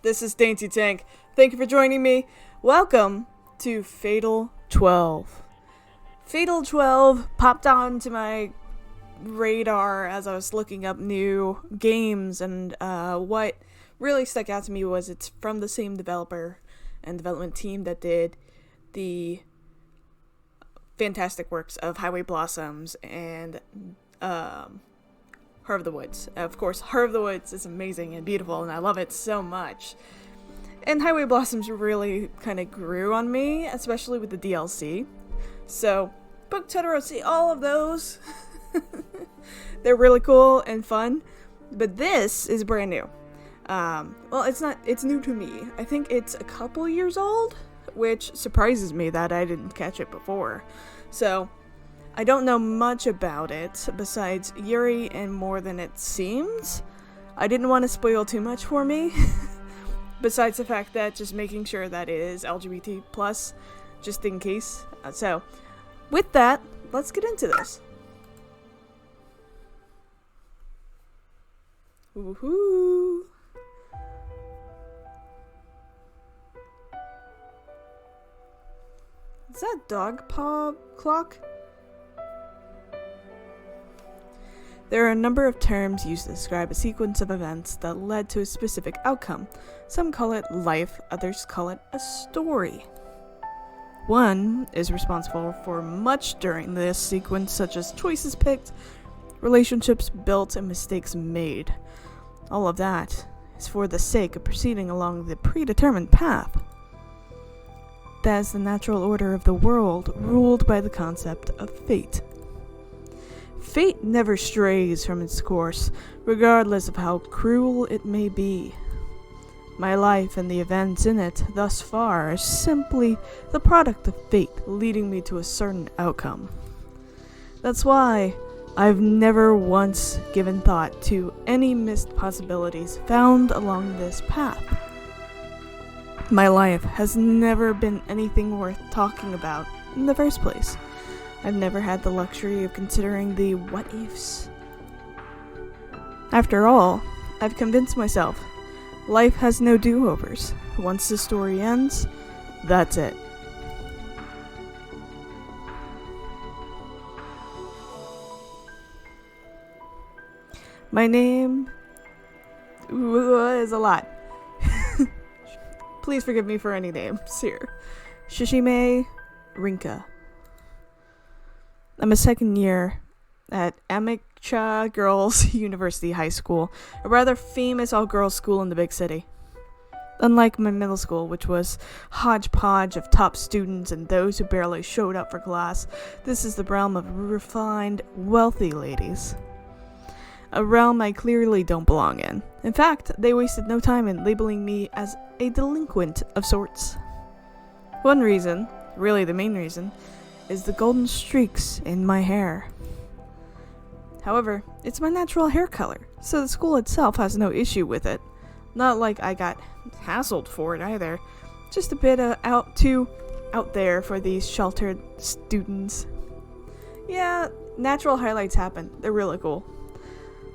This is DaintyTank. Thank you for joining me. Welcome to Fatal 12. Fatal 12 popped onto my radar as I was looking up new games, and what really stuck out to me was it's from the same developer and development team that did the fantastic works of Highway Blossoms and Heart of the Woods. Of course, Heart of the Woods is amazing and beautiful, and I love it so much. And Highway Blossoms really kind of grew on me, especially with the DLC. So, Book Todoroki, all of those, they're really cool and fun. But this is brand new. Well, it's new to me. I think it's a couple years old, which surprises me that I didn't catch it before. So, I don't know much about it, besides Yuri and More Than It Seems. I didn't want to spoil too much for me, besides the fact that just making sure that it is LGBT+, just in case. So, with that, let's get into this. Woohoo! Is that dog paw clock? There are a number of terms used to describe a sequence of events that led to a specific outcome. Some call it life, others call it a story. One is responsible for much during this sequence, such as choices picked, relationships built, and mistakes made. All of that is for the sake of proceeding along the predetermined path. That is the natural order of the world, ruled by the concept of fate. Fate never strays from its course, regardless of how cruel it may be. My life and the events in it thus far are simply the product of fate leading me to a certain outcome. That's why I've never once given thought to any missed possibilities found along this path. My life has never been anything worth talking about in the first place. I've never had the luxury of considering the what-ifs. After all, I've convinced myself, life has no do-overs. Once the story ends, that's it. My name is a lot. Please forgive me for any names here. Shishime Rinka. I'm a second year at Amicha Girls University High School, a rather famous all-girls school in the big city. Unlike my middle school, which was hodgepodge of top students and those who barely showed up for class, this is the realm of refined, wealthy ladies. A realm I clearly don't belong in. In fact, they wasted no time in labeling me as a delinquent of sorts. One reason, really the main reason, is the golden streaks in my hair. However, it's my natural hair color, so the school itself has no issue with it. Not like I got hassled for it either. Just a bit out there for these sheltered students. Yeah, natural highlights happen. They're really cool.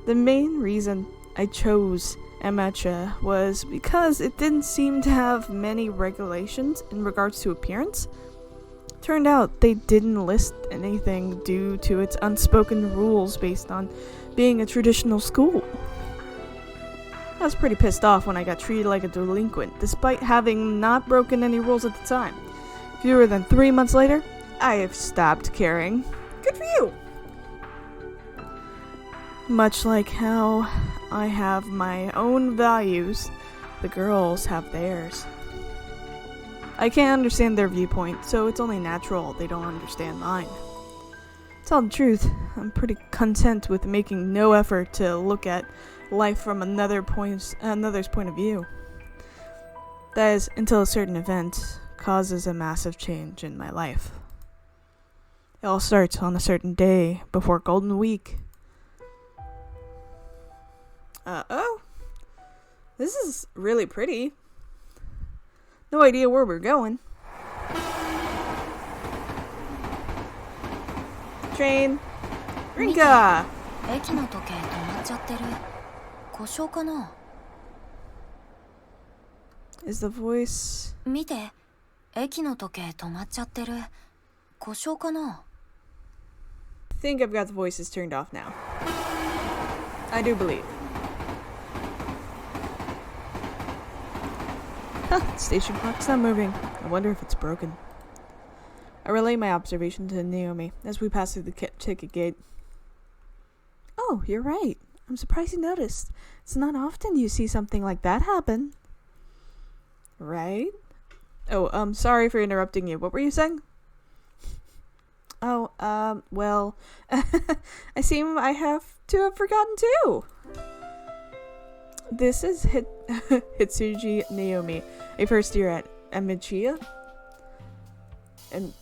The main reason I chose Amicha was because it didn't seem to have many regulations in regards to appearance. Turned out they didn't list anything due to its unspoken rules based on being a traditional school. I was pretty pissed off when I got treated like a delinquent, despite having not broken any rules at the time. Fewer than 3 months later, I have stopped caring. Good for you! Much like how I have my own values, the girls have theirs. I can't understand their viewpoint, so it's only natural they don't understand mine. To tell the truth, I'm pretty content with making no effort to look at life from another's point of view. That is, until a certain event causes a massive change in my life. It all starts on a certain day before Golden Week. Oh, this is really pretty. No idea where we're going. Train. Rinka! 駅の時計止まっちゃってる。故障かな。Is the voice... 見て、駅の時計止まっちゃってる。故障かな? I think I've got the voices turned off now. I do believe. Huh, station clock's not moving. I wonder if it's broken. I relay my observation to Naomi as we pass through the ticket gate. Oh, you're right. I'm surprised you noticed. It's not often you see something like that happen. Right? Oh, sorry for interrupting you. What were you saying? Oh, well, I seem I have to have forgotten too. This is Hitsuji Naomi, a first year at Amichia. And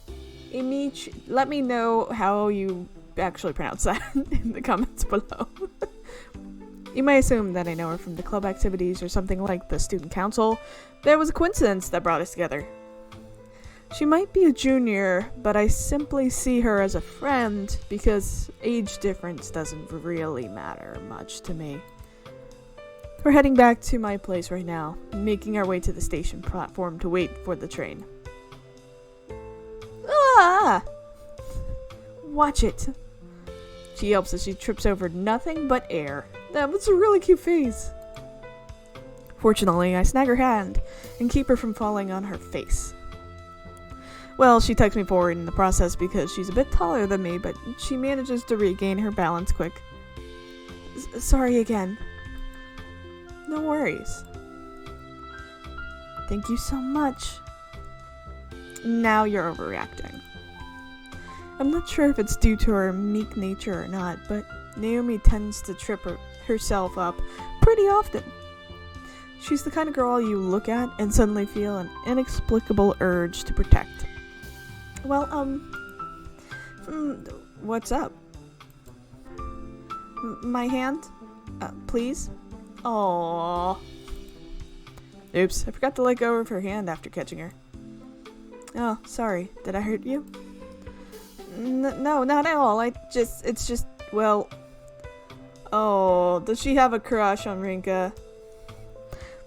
let me know how you actually pronounce that in the comments below. You may assume that I know her from the club activities or something like the student council. There was a coincidence that brought us together. She might be a junior, but I simply see her as a friend because age difference doesn't really matter much to me. We're heading back to my place right now, making our way to the station platform to wait for the train. Ah! Watch it. She yelps as she trips over nothing but air. That was a really cute face. Fortunately, I snag her hand and keep her from falling on her face. Well, she tucks me forward in the process because she's a bit taller than me, but she manages to regain her balance quick. Sorry again. No worries. Thank you so much. Now you're overreacting. I'm not sure if it's due to her meek nature or not, but Naomi tends to trip herself up pretty often. She's the kind of girl you look at and suddenly feel an inexplicable urge to protect. Well, what's up? My hand? Please? Aww. Oops, I forgot to let go of her hand after catching her. Oh, sorry. Did I hurt you? No, not at all. It's just, well... Oh, does she have a crush on Rinka?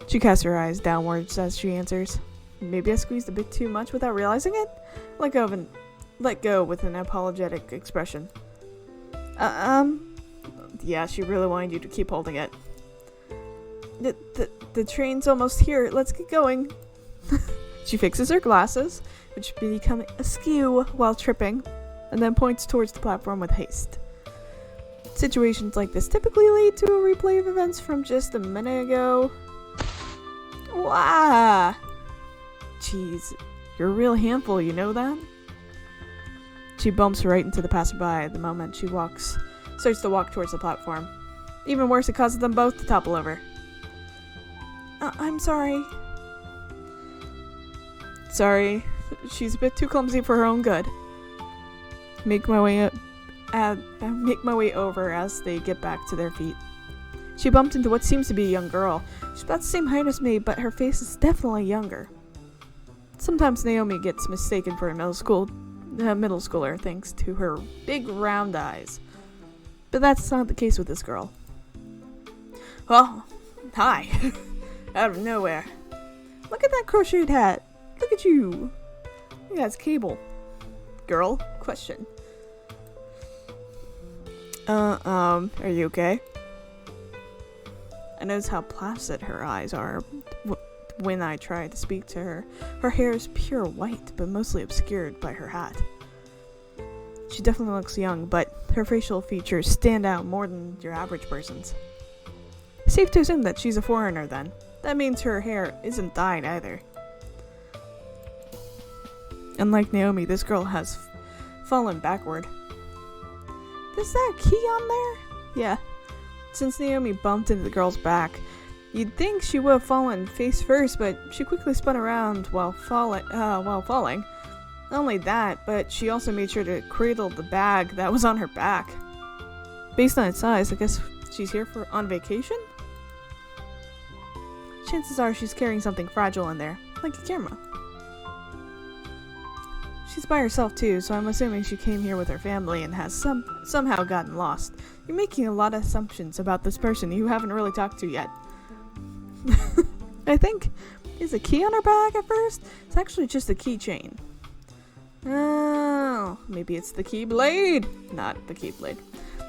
She casts her eyes downwards as she answers. Maybe I squeezed a bit too much without realizing it? Let go with an apologetic expression. Yeah, she really wanted you to keep holding it. The train's almost here. Let's get going. She fixes her glasses, which become askew while tripping, and then points towards the platform with haste. Situations like this typically lead to a replay of events from just a minute ago. Wow! Jeez, you're a real handful, you know that? She bumps right into the passerby the moment she starts to walk towards the platform. Even worse, it causes them both to topple over. I'm sorry. Sorry, she's a bit too clumsy for her own good. Make my way over as they get back to their feet. She bumped into what seems to be a young girl. She's about the same height as me, but her face is definitely younger. Sometimes Naomi gets mistaken for a middle schooler thanks to her big round eyes. But that's not the case with this girl. Oh, hi. Out of nowhere. Look at that crocheted hat. Look at you. Yeah, it's Cable. Girl? Question. Are you okay? I notice how placid her eyes are when I try to speak to her. Her hair is pure white, but mostly obscured by her hat. She definitely looks young, but her facial features stand out more than your average person's. Safe to assume that she's a foreigner then. That means her hair isn't dyed either. Unlike Naomi, this girl has fallen backward. Is that a key on there? Yeah. Since Naomi bumped into the girl's back, you'd think she would have fallen face first, but she quickly spun around while falling. Not only that, but she also made sure to cradle the bag that was on her back. Based on its size, I guess she's here on vacation? Chances are she's carrying something fragile in there, like a camera. She's by herself too, so I'm assuming she came here with her family and has somehow gotten lost. You're making a lot of assumptions about this person you haven't really talked to yet. I think is a key on her bag at first? It's actually just a keychain. Oh, maybe it's the keyblade. Not the keyblade.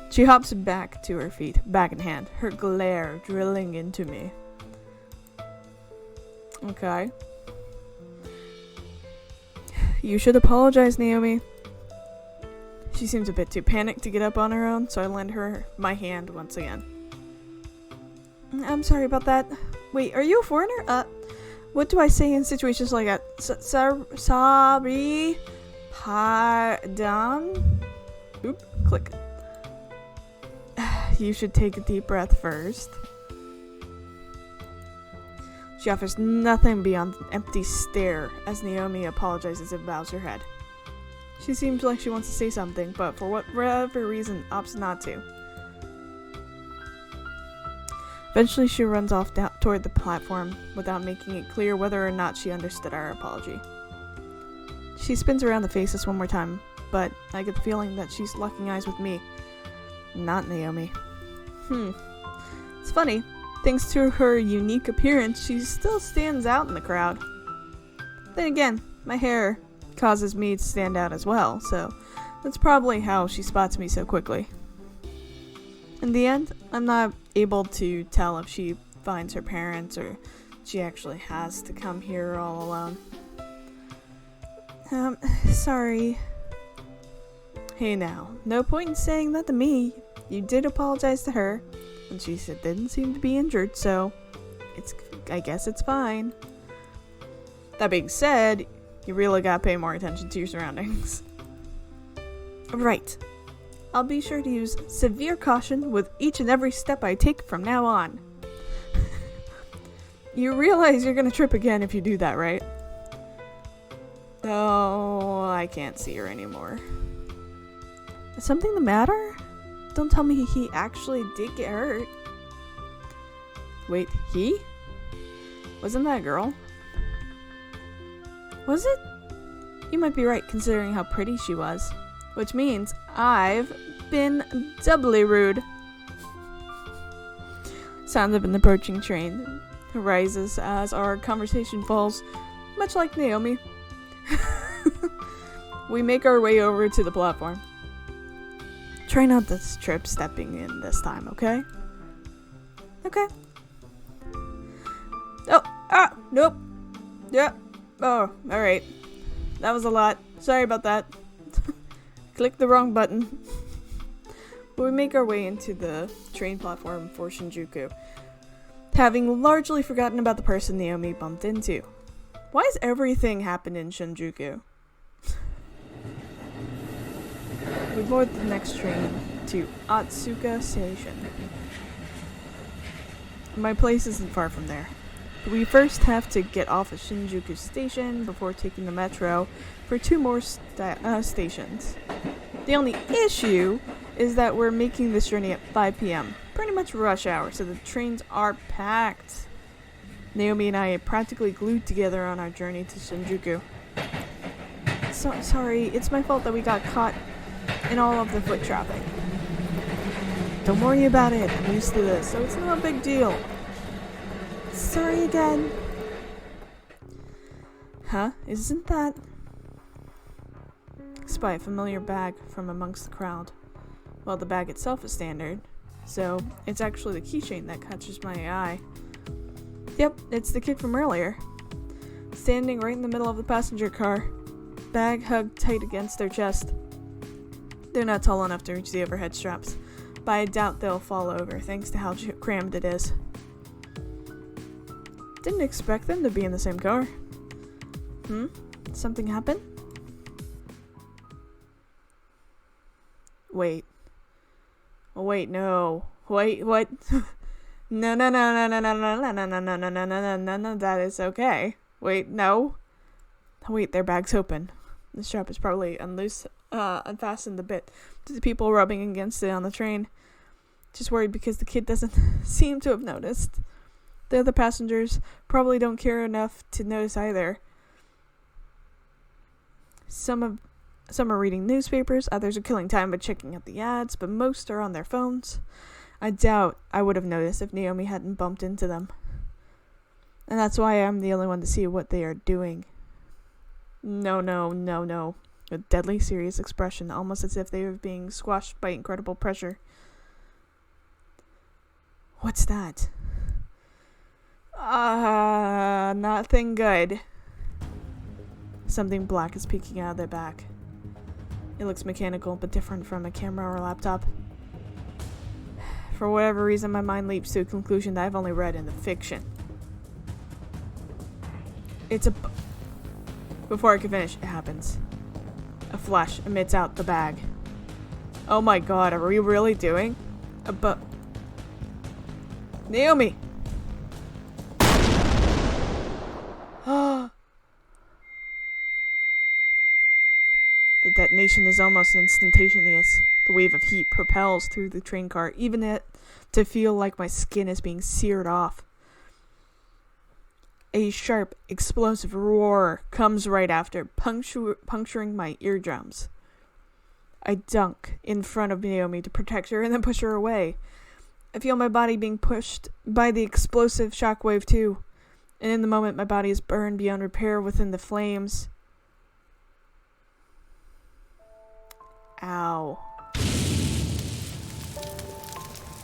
She hops back to her feet, bag in hand, her glare drilling into me. Okay. You should apologize, Naomi. She seems a bit too panicked to get up on her own, so I lend her my hand once again. I'm sorry about that. Wait, are you a foreigner? What do I say in situations like that? Sorry. Pardon? Oop, click. You should take a deep breath first. She offers nothing beyond an empty stare as Naomi apologizes and bows her head. She seems like she wants to say something, but for whatever reason, opts not to. Eventually, she runs off down toward the platform without making it clear whether or not she understood our apology. She spins around to face us one more time, but I get the feeling that she's locking eyes with me, not Naomi. It's funny. Thanks to her unique appearance, she still stands out in the crowd. Then again, my hair causes me to stand out as well, so that's probably how she spots me so quickly. In the end, I'm not able to tell if she finds her parents or she actually has to come here all alone. Sorry. Hey now, no point in saying that to me. You did apologize to her, and she didn't seem to be injured, so I guess it's fine. That being said, you really gotta pay more attention to your surroundings. Right. I'll be sure to use severe caution with each and every step I take from now on. You realize you're gonna trip again if you do that, right? Oh, I can't see her anymore. Is something the matter? Don't tell me he actually did get hurt. Wait, he? Wasn't that a girl? Was it? You might be right, considering how pretty she was. Which means I've been doubly rude. Sound of an approaching train rises as our conversation falls, much like Naomi. We make our way over to the platform. Try not to trip stepping in this time, okay? Okay. Oh, nope. Yep. Oh, alright. That was a lot. Sorry about that. Click the wrong button. But we make our way into the train platform for Shinjuku, having largely forgotten about the person Naomi bumped into. Why does everything happen in Shinjuku? We board the next train to Otsuka Station. My place isn't far from there. But we first have to get off at Shinjuku Station before taking the metro for 2 more stations. The only issue is that we're making this journey at 5 p.m. Pretty much rush hour, so the trains are packed. Naomi and I are practically glued together on our journey to Shinjuku. Sorry, it's my fault that we got caught in all of the foot traffic. Don't worry about it, I'm used to this, so it's not a big deal. Sorry again. Huh? Isn't that? Spy a familiar bag from amongst the crowd. Well, the bag itself is standard, so it's actually the keychain that catches my eye. Yep, it's the kid from earlier. Standing right in the middle of the passenger car, bag hugged tight against their chest. They're not tall enough to reach the overhead straps, but I doubt they'll fall over thanks to how crammed it is. Didn't expect them to be in the same car. Something happened? Wait. Oh, wait, no. Wait, what? No, that is okay. Wait, no. Wait, their bag's open. The strap is probably unfastened a bit to the people rubbing against it on the train. Just worried because the kid doesn't seem to have noticed. The other passengers probably don't care enough to notice either. Some are reading newspapers, others are killing time by checking out the ads, but most are on their phones. I doubt I would have noticed if Naomi hadn't bumped into them. And that's why I'm the only one to see what they are doing. No. A deadly serious expression, almost as if they were being squashed by incredible pressure. What's that? Nothing good. Something black is peeking out of their back. It looks mechanical, but different from a camera or a laptop. For whatever reason, my mind leaps to a conclusion that I've only read in the fiction. Before I can finish, it happens. A flash emits out the bag. Oh my god, are we really doing? Naomi! The detonation is almost instantaneous. The wave of heat propels through the train car, even to feel like my skin is being seared off. A sharp, explosive roar comes right after, puncturing my eardrums. I dunk in front of Naomi to protect her and then push her away. I feel my body being pushed by the explosive shockwave too, and in the moment my body is burned beyond repair within the flames. Ow.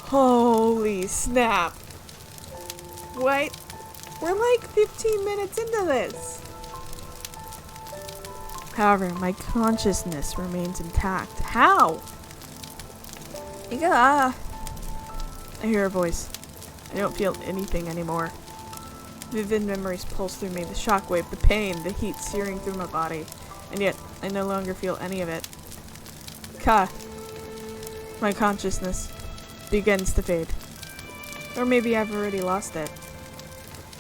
Holy snap. What? We're like 15 minutes into this. However, my consciousness remains intact. How? I hear a voice. I don't feel anything anymore. Vivid memories pulse through me, the shockwave, the pain, the heat searing through my body. And yet, I no longer feel any of it. My consciousness begins to fade. Or maybe I've already lost it.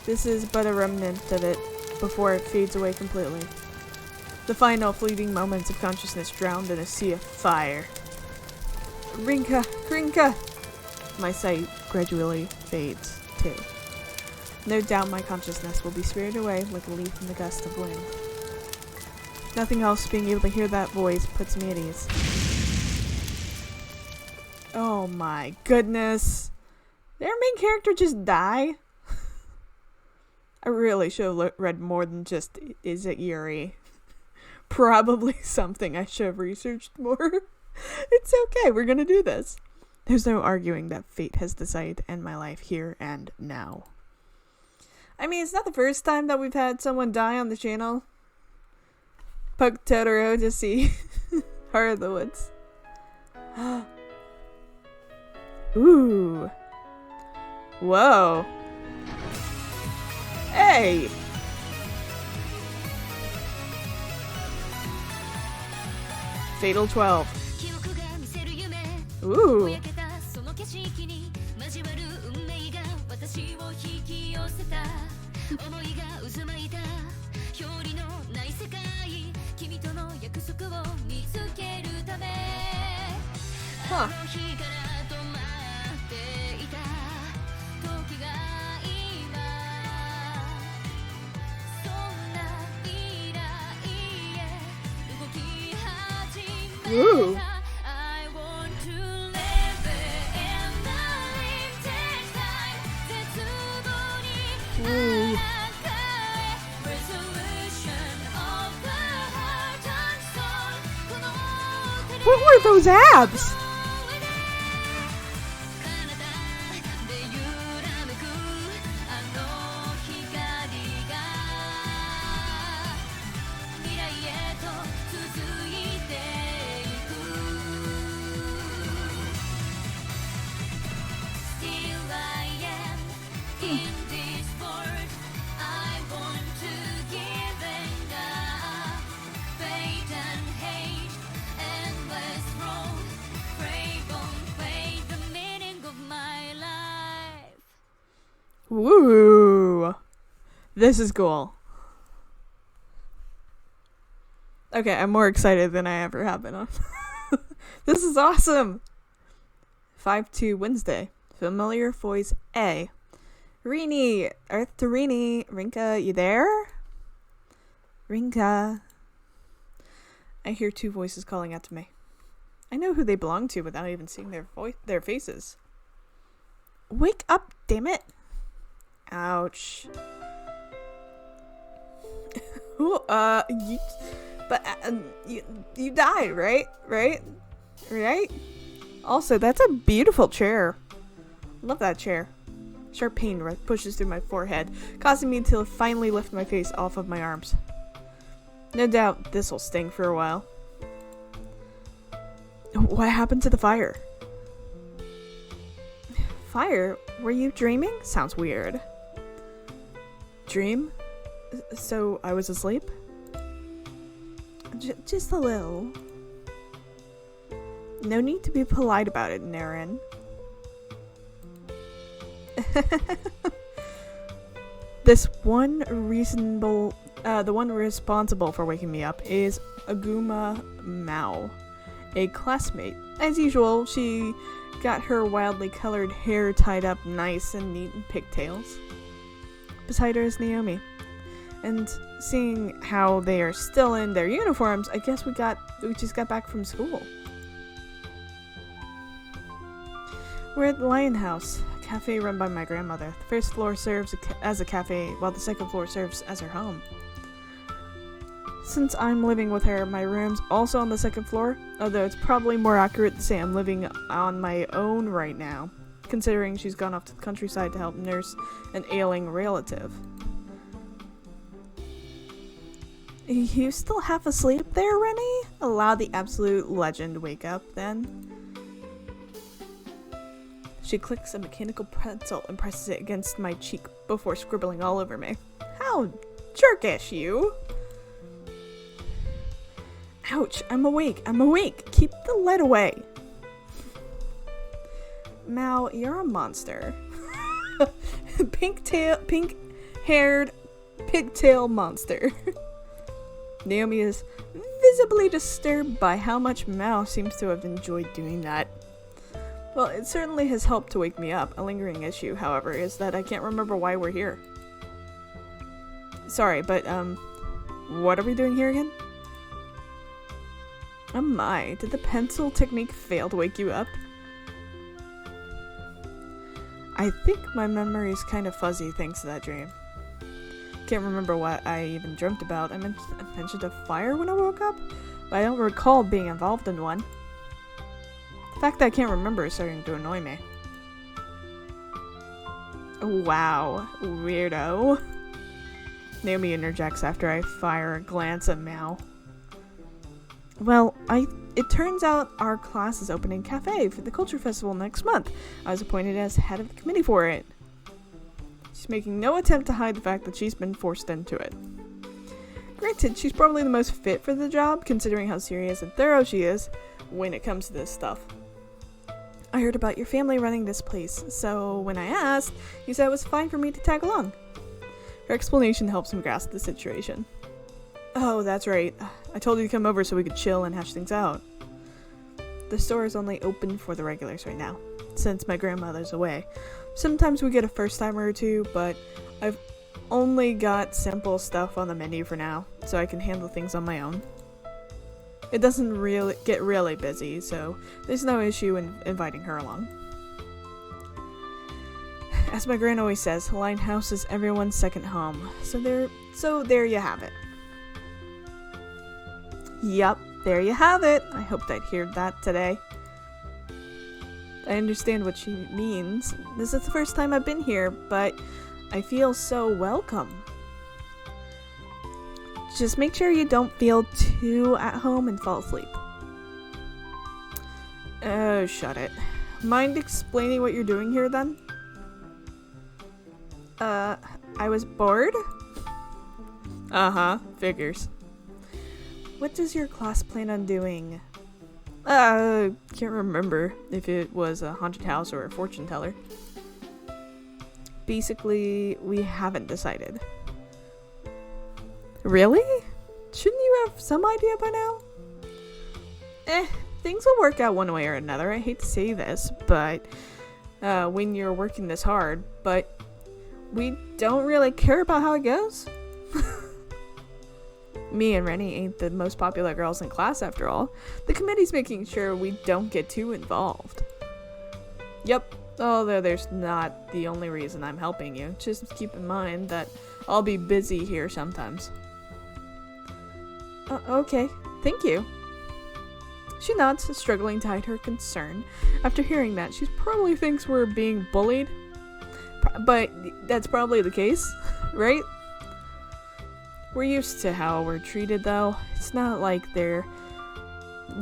This is but a remnant of it before it fades away completely. The final fleeting moments of consciousness drowned in a sea of fire. Rinka! My sight gradually fades too. No doubt my consciousness will be spirited away like a leaf in the gust of wind. Nothing else being able to hear that voice puts me at ease. Oh my goodness. Did our main character just die? I really should have read more than just, is it Yuri? Probably something I should have researched more. It's okay, we're gonna do this. There's no arguing that fate has decided to end my life here and now. I mean, it's not the first time that we've had someone die on the channel. Pug Totoro to see Heart of the Woods. Ooh. Whoa. Hey! Fatal 12. Ooh. Huh. Ooh. Ooh. What were those abs? Woo! This is cool. Okay, I'm more excited than I ever have been on. This is awesome! 5-2 Wednesday. Familiar voice A. Rini! Earth to Rini! Rinka, you there? Rinka. I hear two voices calling out to me. I know who they belong to without even seeing their faces. Wake up, damn it! Ouch. Ooh, you died, right? Right? Also, that's a beautiful chair. Love that chair. Sharp pain pushes through my forehead, causing me to finally lift my face off of my arms. No doubt this'll sting for a while. What happened to the fire? Fire? Were you dreaming? Sounds weird. Dream? So I was asleep? Just a little. No need to be polite about it, Naren. The one responsible for waking me up is Aguma Mao, a classmate. As usual, she got her wildly colored hair tied up nice and neat in pigtails. Beside her is Naomi. And seeing how they are still in their uniforms, I guess we just got back from school. We're at the Lion House, a cafe run by my grandmother. The first floor serves as a cafe, while the second floor serves as her home. Since I'm living with her, my room's also on the second floor, although it's probably more accurate to say I'm living on my own right now, considering she's gone off to the countryside to help nurse an ailing relative. You still half asleep there, Rennie? Allow the absolute legend wake up, then. She clicks a mechanical pencil and presses it against my cheek before scribbling all over me. How jerkish, you! Ouch, I'm awake. Keep the lead away. Mao, you're a monster. Pink-haired pigtail monster. Naomi is visibly disturbed by how much Mao seems to have enjoyed doing that. Well, it certainly has helped to wake me up. A lingering issue, however, is that I can't remember why we're here. Sorry, but, what are we doing here again? Oh my, did the pencil technique fail to wake you up? I think my memory is kind of fuzzy thanks to that dream. Can't remember what I even dreamt about. I mentioned a fire when I woke up, but I don't recall being involved in one. The fact that I can't remember is starting to annoy me. Wow, weirdo. Naomi interjects after I fire a glance at Mao. Well, it turns out our class is opening a cafe for the culture festival next month. I was appointed as head of the committee for it. She's making no attempt to hide the fact that she's been forced into it. Granted, she's probably the most fit for the job, considering how serious and thorough she is when it comes to this stuff. I heard about your family running this place, so when I asked, you said it was fine for me to tag along. Her explanation helps him grasp the situation. Oh, that's right. I told you to come over so we could chill and hash things out. The store is only open for the regulars right now, since my grandmother's away. Sometimes we get a first-timer or two, but I've only got simple stuff on the menu for now, so I can handle things on my own. It doesn't get really busy, so there's no issue in inviting her along. As my gran always says, Lion House is everyone's second home, so there you have it. Yup, there you have it. I hoped I'd hear that today. I understand what she means. This is the first time I've been here, but I feel so welcome. Just make sure you don't feel too at home and fall asleep. Oh, shut it. Mind explaining what you're doing here, then? I was bored? Uh-huh, figures. What does your class plan on doing? Can't remember if it was a haunted house or a fortune teller. Basically, we haven't decided. Really? Shouldn't you have some idea by now? Things will work out one way or another. I hate to say this, but when you're working this hard, but we don't really care about how it goes. Me and Rennie ain't the most popular girls in class after all. The committee's making sure we don't get too involved. Yep, although there's not the only reason I'm helping you. Just keep in mind that I'll be busy here sometimes. Okay, thank you. She nods, struggling to hide her concern. After hearing that, she probably thinks we're being bullied. But that's probably the case, right? We're used to how we're treated, though. It's not like they're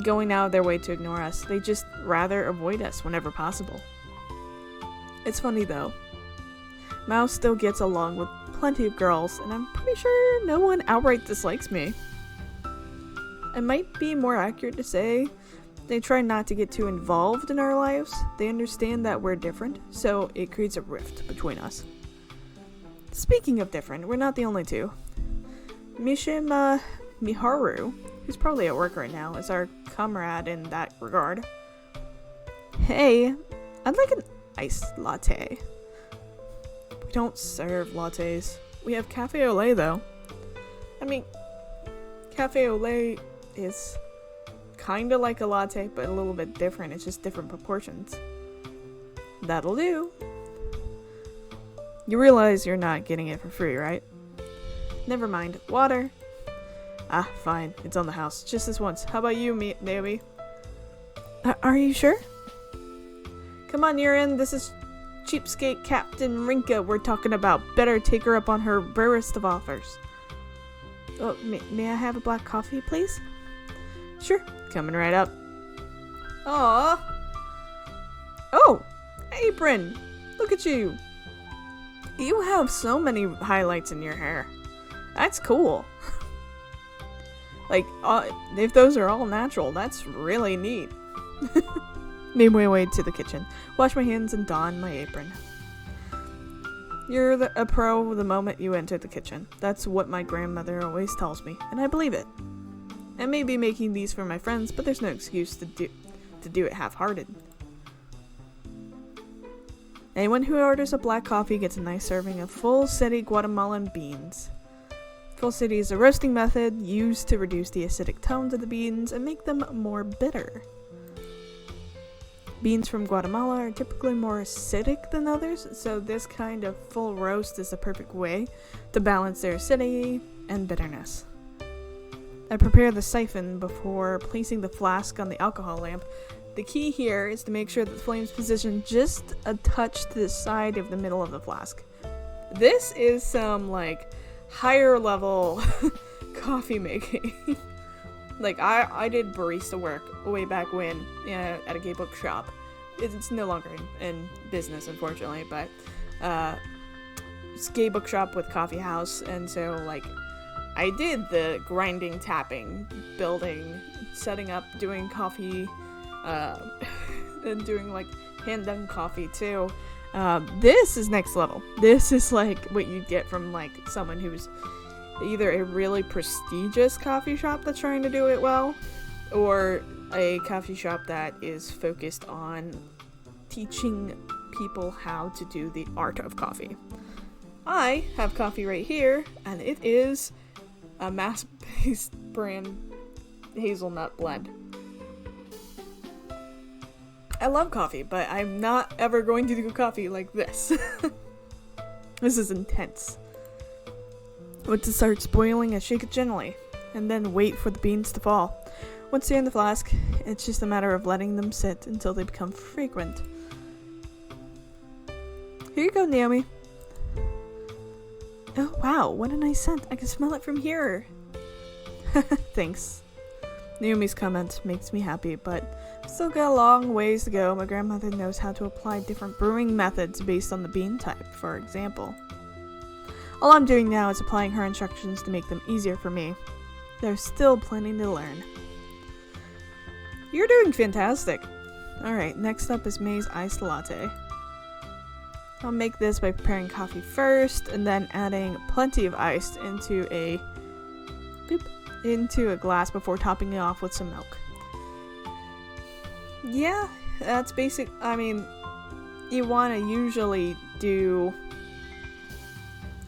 going out of their way to ignore us. They just rather avoid us whenever possible. It's funny, though. Mao still gets along with plenty of girls, and I'm pretty sure no one outright dislikes me. It might be more accurate to say they try not to get too involved in our lives. They understand that we're different, so it creates a rift between us. Speaking of different, we're not the only two. Mishima Miharu, who's probably at work right now, is our comrade in that regard. Hey, I'd like an iced latte. We don't serve lattes. We have cafe au lait, though. I mean, cafe au lait is kinda like a latte, but a little bit different. It's just different proportions. That'll do. You realize you're not getting it for free, right? Never mind. Water. Ah, fine. It's on the house. Just this once. How about you, Naomi? Are you sure? Come on, Yurin. This is cheapskate Captain Rinka we're talking about. Better take her up on her rarest of offers. Oh, may I have a black coffee, please? Sure. Coming right up. Aww. Oh! Apron! Look at you! You have so many highlights in your hair. That's cool. Like, if those are all natural, that's really neat. Made my way to the kitchen, wash my hands, and don my apron. You're a pro the moment you enter the kitchen. That's what my grandmother always tells me, and I believe it. I may be making these for my friends, but there's no excuse to do it half-hearted. Anyone who orders a black coffee gets a nice serving of full city Guatemalan beans. Full city is a roasting method used to reduce the acidic tones of the beans and make them more bitter. Beans from Guatemala are typically more acidic than others, so this kind of full roast is the perfect way to balance their acidity and bitterness. I prepare the siphon before placing the flask on the alcohol lamp. The key here is to make sure that the flame's positioned just a touch to the side of the middle of the flask. This is some, like, higher level coffee making. Like, I did barista work way back when at a gay book shop. It's no longer in business, unfortunately, but it's a gay book shop with coffee house, and so, like, I did the grinding, tapping, building, setting up, doing coffee, and doing, like, hand-done coffee, too. This is next level. This is, like, what you'd get from, like, someone who's either a really prestigious coffee shop that's trying to do it well, or a coffee shop that is focused on teaching people how to do the art of coffee. I have coffee right here, and it is a mass-based brand hazelnut blend. I love coffee, but I'm not ever going to do coffee like this. This is intense. Once it starts boiling, I shake it gently, and then wait for the beans to fall. Once they're in the flask, it's just a matter of letting them sit until they become fragrant. Here you go, Naomi. Oh wow, what a nice scent. I can smell it from here. Thanks. Naomi's comment makes me happy, but still got a long ways to go. My grandmother knows how to apply different brewing methods based on the bean type, for example. All I'm doing now is applying her instructions to make them easier for me. There's still plenty to learn. You're doing fantastic. Alright, next up is May's iced latte. I'll make this by preparing coffee first, and then adding plenty of ice into a glass before topping it off with some milk. Yeah, that's basic. I mean, you want to usually do,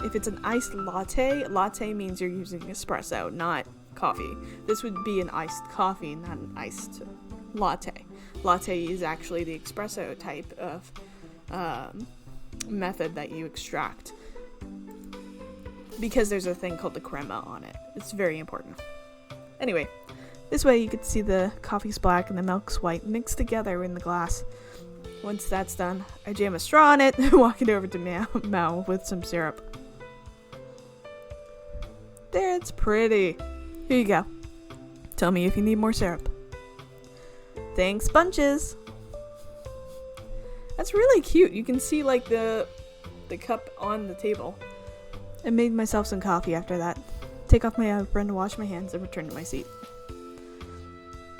if it's an iced latte means you're using espresso, not coffee. This would be an iced coffee, not an iced latte. Latte is actually the espresso type of method that you extract, because there's a thing called the crema on it. It's very important. Anyway, this way you could see the coffee's black and the milk's white mixed together in the glass. Once that's done, I jam a straw in it and walk it over to Mao with some syrup. There, it's pretty. Here you go. Tell me if you need more syrup. Thanks, bunches. That's really cute. You can see like the cup on the table. I made myself some coffee after that. Take off my apron, wash my hands, and return to my seat.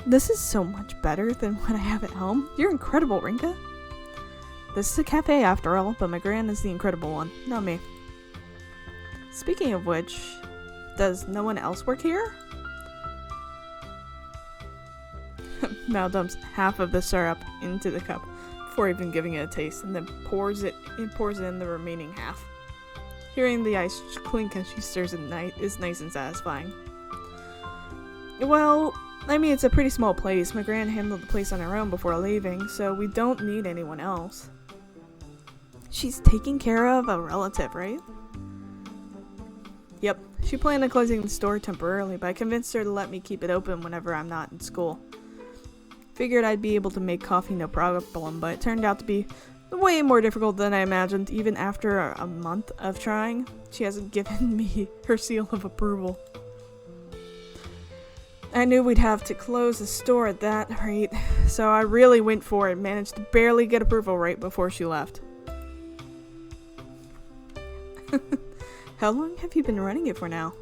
This is so much better than what I have at home. You're incredible, Rinka. This is a cafe after all, but my gran is the incredible one, not me. Speaking of which, does no one else work here? Mao dumps half of the syrup into the cup before even giving it a taste, and then pours in the remaining half. Hearing the ice clink as she stirs at night is nice and satisfying. Well, I mean, it's a pretty small place. My gran handled the place on her own before leaving, so we don't need anyone else. She's taking care of a relative, right? Yep, she planned on closing the store temporarily, but I convinced her to let me keep it open whenever I'm not in school. Figured I'd be able to make coffee no problem, but it turned out to be way more difficult than I imagined. Even after a month of trying, she hasn't given me her seal of approval. I knew we'd have to close the store at that rate, so I really went for it and managed to barely get approval right before she left. How long have you been running it for now?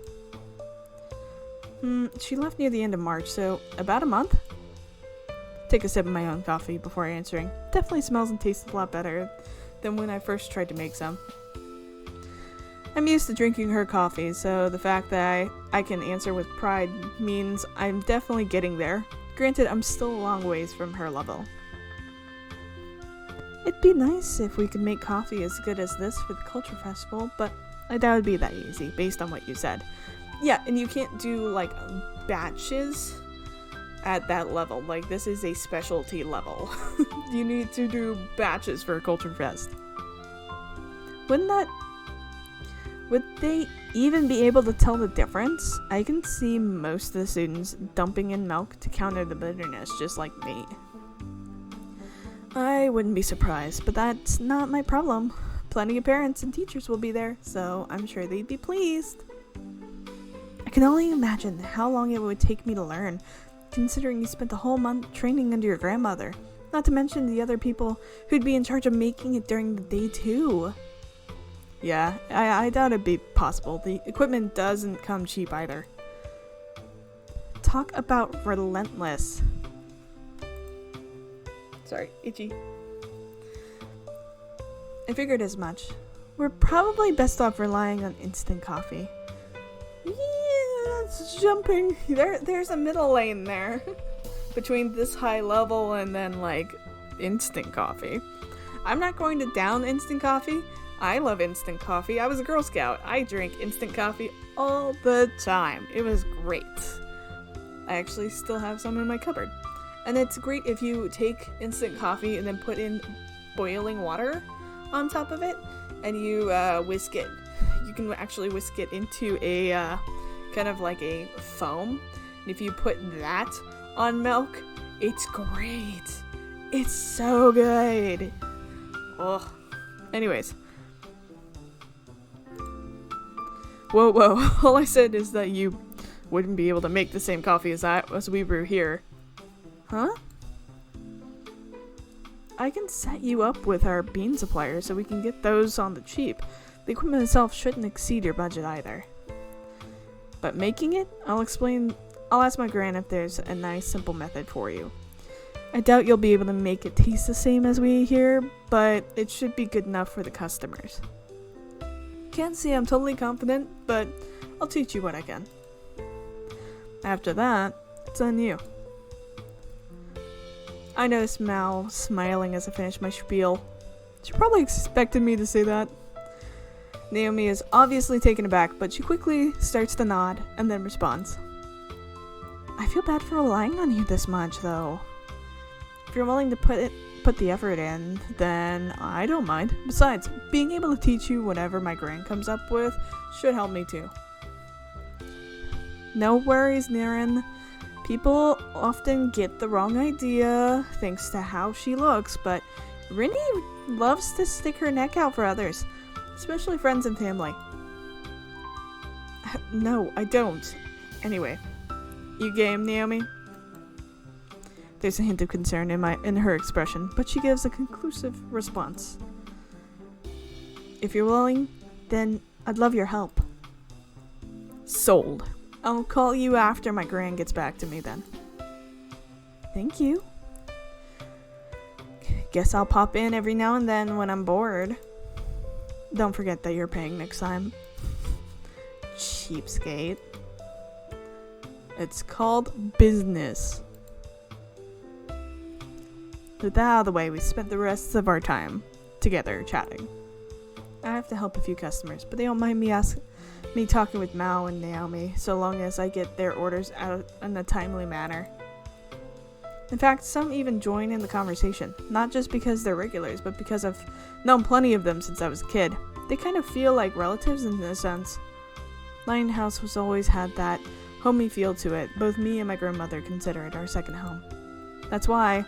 She left near the end of March, so about a month? Take a sip of my own coffee before answering. Definitely smells and tastes a lot better than when I first tried to make some. I'm used to drinking her coffee, so the fact that I can answer with pride means I'm definitely getting there. Granted, I'm still a long ways from her level. It'd be nice if we could make coffee as good as this for the Culture Festival, but I doubt it'd be that easy, based on what you said. Yeah, and you can't do, like, batches at that level. Like, this is a specialty level. You need to do batches for a Culture Fest. Would they even be able to tell the difference? I can see most of the students dumping in milk to counter the bitterness, just like me. I wouldn't be surprised, but that's not my problem. Plenty of parents and teachers will be there, so I'm sure they'd be pleased. I can only imagine how long it would take me to learn, considering you spent the whole month training under your grandmother. Not to mention the other people who'd be in charge of making it during the day too. Yeah, I doubt it'd be possible. The equipment doesn't come cheap either. Talk about relentless. Sorry, itchy. I figured as much. We're probably best off relying on instant coffee. Yeah, it's jumping. There's a middle lane there. Between this high level and then, like, instant coffee. I'm not going to down instant coffee. I love instant coffee. I was a Girl Scout. I drank instant coffee all the time. It was great. I actually still have some in my cupboard. And it's great if you take instant coffee and then put in boiling water on top of it, and you whisk it. You can actually whisk it into a kind of like a foam. And if you put that on milk, it's great. It's so good. Oh. Anyways. Whoa. All I said is that you wouldn't be able to make the same coffee as we brew here. Huh? I can set you up with our bean supplier so we can get those on the cheap. The equipment itself shouldn't exceed your budget either. But making it? I'll ask my gran if there's a nice simple method for you. I doubt you'll be able to make it taste the same as we here, but it should be good enough for the customers. Can't say I'm totally confident, but I'll teach you what I can. After that, it's on you. I noticed Mao smiling as I finished my spiel. She probably expected me to say that. Naomi is obviously taken aback, but she quickly starts to nod and then responds. I feel bad for relying on you this much, though. If you're willing to put the effort in, then I don't mind. Besides, being able to teach you whatever my gran comes up with should help me too. No worries, Niren. People often get the wrong idea thanks to how she looks, but Rinny loves to stick her neck out for others, especially friends and family. No, I don't. Anyway, you game, Naomi? There's a hint of concern in her expression, but she gives a conclusive response. If you're willing, then I'd love your help. Sold. I'll call you after my gran gets back to me then. Thank you. Guess I'll pop in every now and then when I'm bored. Don't forget that you're paying next time. Cheapskate. It's called business. With that out of the way, we spent the rest of our time together chatting. I have to help a few customers, but they don't mind me talking with Mao and Naomi, so long as I get their orders out in a timely manner. In fact, some even join in the conversation, not just because they're regulars, but because I've known plenty of them since I was a kid. They kind of feel like relatives in a sense. Lionhouse has always had that homey feel to it. Both me and my grandmother consider it our second home. That's why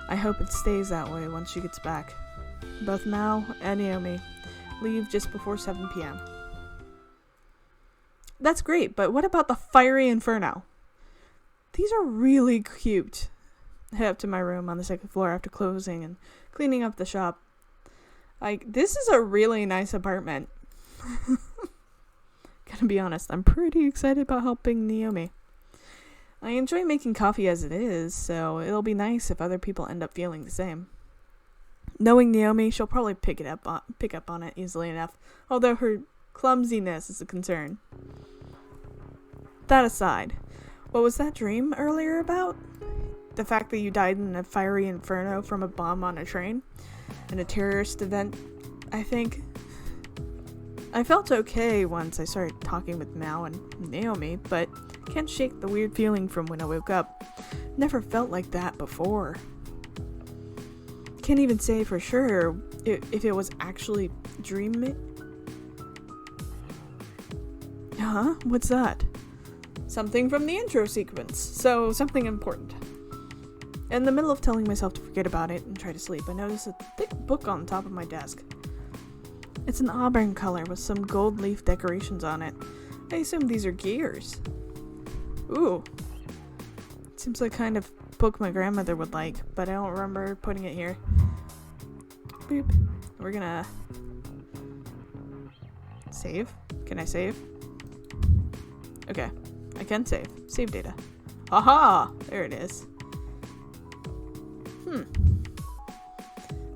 I hope it stays that way once she gets back. Both Mao and Naomi leave just before 7 p.m. That's great, but what about the fiery inferno? These are really cute. I head up to my room on the second floor after closing and cleaning up the shop. This is a really nice apartment. Gotta be honest, I'm pretty excited about helping Naomi. I enjoy making coffee as it is, so it'll be nice if other people end up feeling the same. Knowing Naomi, she'll probably pick up on it easily enough, although her clumsiness is a concern. That aside, what was that dream earlier about? The fact that you died in a fiery inferno from a bomb on a train? In a terrorist event, I think. I felt okay once I started talking with Mao and Naomi, but can't shake the weird feeling from when I woke up. Never felt like that before. Can't even say for sure if it was actually dreaming. Huh? What's that? Something from the intro sequence, so something important. In the middle of telling myself to forget about it and try to sleep, I noticed a thick book on top of my desk. It's an auburn color with some gold leaf decorations on it. I assume these are gears. Ooh. Seems like kind of book my grandmother would like, but I don't remember putting it here. Boop. We're gonna save. Can I save? Okay. I can save. Save data. Aha! There it is.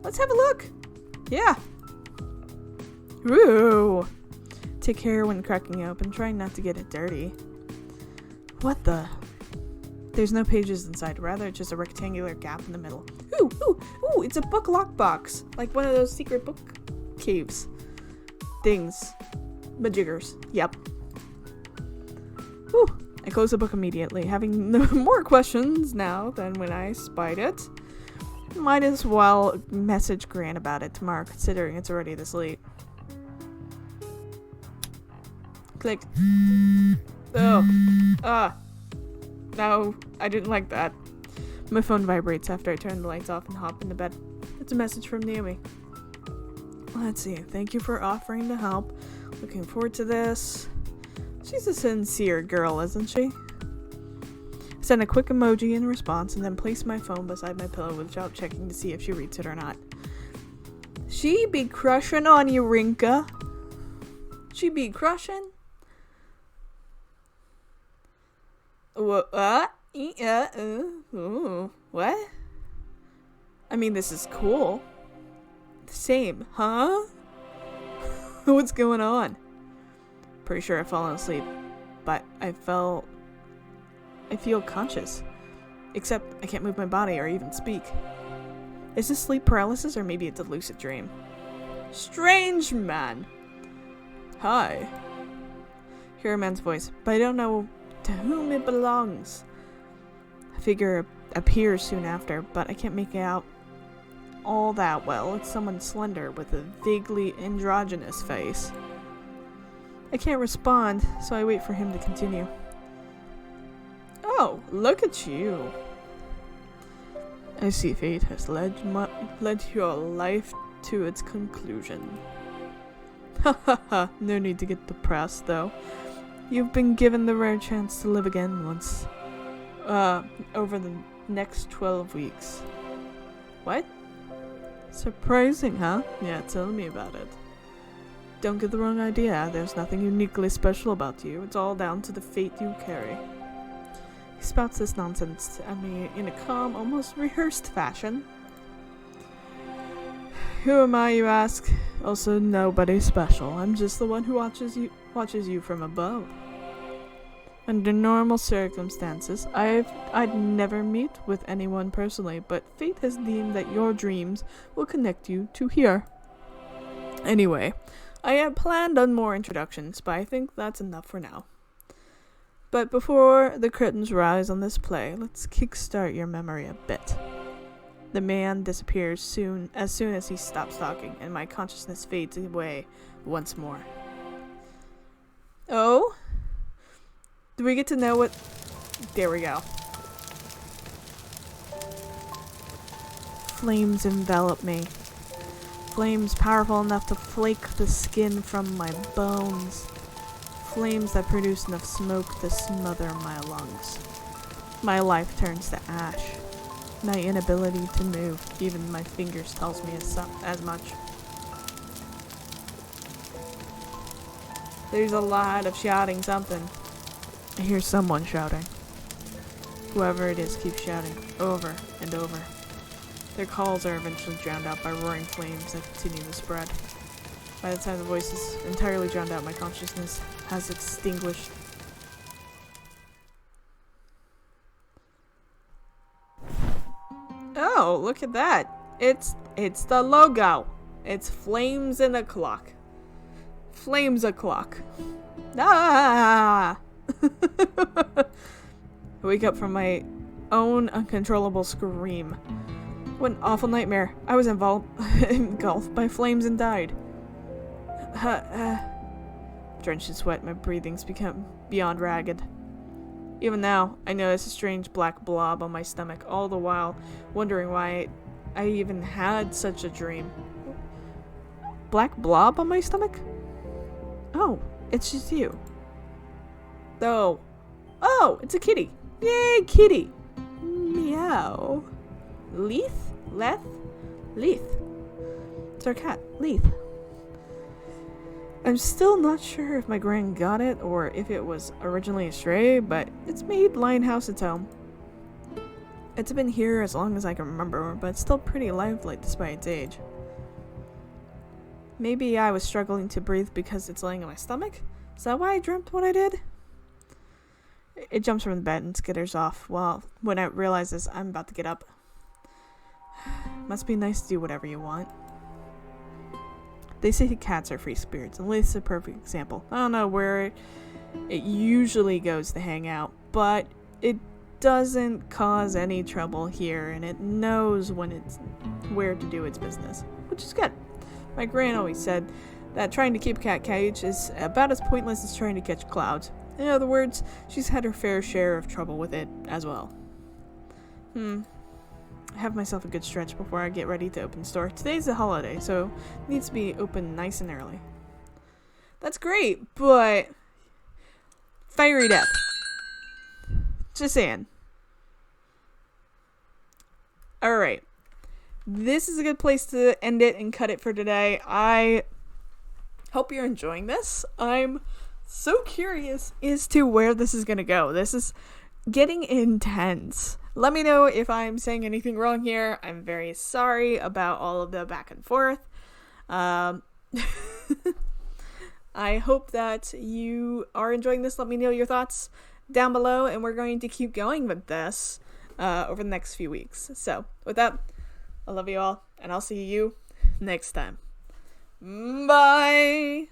Let's have a look. Yeah. Ooh. Take care when cracking it open. Try not to get it dirty. What the? There's no pages inside. Rather, it's just a rectangular gap in the middle. Ooh, it's a book lockbox. Like one of those secret book caves. Things. Majiggers. Yep. Ooh. I close the book immediately, having more questions now than when I spied it. Might as well message Gran about it tomorrow, considering it's already this late. Click. Oh. No, I didn't like that. My phone vibrates after I turn the lights off and hop into bed. It's a message from Naomi. Let's see. Thank you for offering to help. Looking forward to this. She's a sincere girl, isn't she? I send a quick emoji in response and then place my phone beside my pillow without checking to see if she reads it or not. She be crushing on you, Rinka. She be crushing. What? What? I mean, this is cool. Same, huh? What's going on? Pretty sure I've fallen asleep, but I feel conscious. Except I can't move my body or even speak. Is this sleep paralysis or maybe it's a lucid dream? Strange man. Hi. Hear a man's voice, but I don't know to whom it belongs. A figure appears soon after, but I can't make it out all that well. It's someone slender with a vaguely androgynous face. I can't respond, so I wait for him to continue. Oh, look at you. I see fate has led your life to its conclusion. Ha ha ha, no need to get depressed though. You've been given the rare chance to live again once. Over the next 12 weeks. What? Surprising, huh? Yeah, tell me about it. Don't get the wrong idea, there's nothing uniquely special about you. It's all down to the fate you carry. He spouts this nonsense at me in a calm, almost rehearsed fashion. Who am I, you ask? Also, nobody special. I'm just the one who watches you from above. Under normal circumstances, I'd never meet with anyone personally, but fate has deemed that your dreams will connect you to here. Anyway, I had planned on more introductions, but I think that's enough for now. But before the curtains rise on this play, let's kickstart your memory a bit. The man disappears as soon as he stops talking, and my consciousness fades away once more. Oh? Do we get to know what... There we go. Flames envelop me. Flames powerful enough to flake the skin from my bones. Flames that produce enough smoke to smother my lungs. My life turns to ash. My inability to move, even my fingers tells me as much. There's a lot of shouting something. I hear someone shouting. Whoever it is keeps shouting, over and over. Their calls are eventually drowned out by roaring flames that continue to spread. By the time the voice is entirely drowned out, my consciousness has extinguished. Oh, look at that. It's the logo. It's flames and a clock. Flames o'clock. Ah! I wake up from my own uncontrollable scream. What an awful nightmare. I was engulfed by flames and died. Drenched in sweat, my breathing's become beyond ragged. Even now, I notice a strange black blob on my stomach, all the while wondering why I even had such a dream. Black blob on my stomach? Oh, it's just you. Oh, it's a kitty. Yay, kitty. Meow. Leith? Leth? Leith. It's our cat, Leith. I'm still not sure if my gran got it or if it was originally a stray, but it's made Lionhouse its home. It's been here as long as I can remember, but it's still pretty lively despite its age. Maybe I was struggling to breathe because it's laying on my stomach? Is that why I dreamt what I did? It jumps from the bed and skitters off, when it realizes I'm about to get up. Must be nice to do whatever you want. They say cats are free spirits, and Leith's a perfect example. I don't know where it usually goes to hang out, but it doesn't cause any trouble here, and it knows where to do its business, which is good. My gran always said that trying to keep a cat cage is about as pointless as trying to catch clouds. In other words, she's had her fair share of trouble with it as well. I have myself a good stretch before I get ready to open the store. Today's a holiday, so it needs to be open nice and early. That's great, but fiery death. Just saying. Alright. This is a good place to end it and cut it for today. I hope you're enjoying this. I'm so curious as to where this is going to go. This is getting intense. Let me know if I'm saying anything wrong here. I'm very sorry about all of the back and forth. I hope that you are enjoying this. Let me know your thoughts down below, and we're going to keep going with this over the next few weeks. So, with that, I love you all, and I'll see you next time. Bye!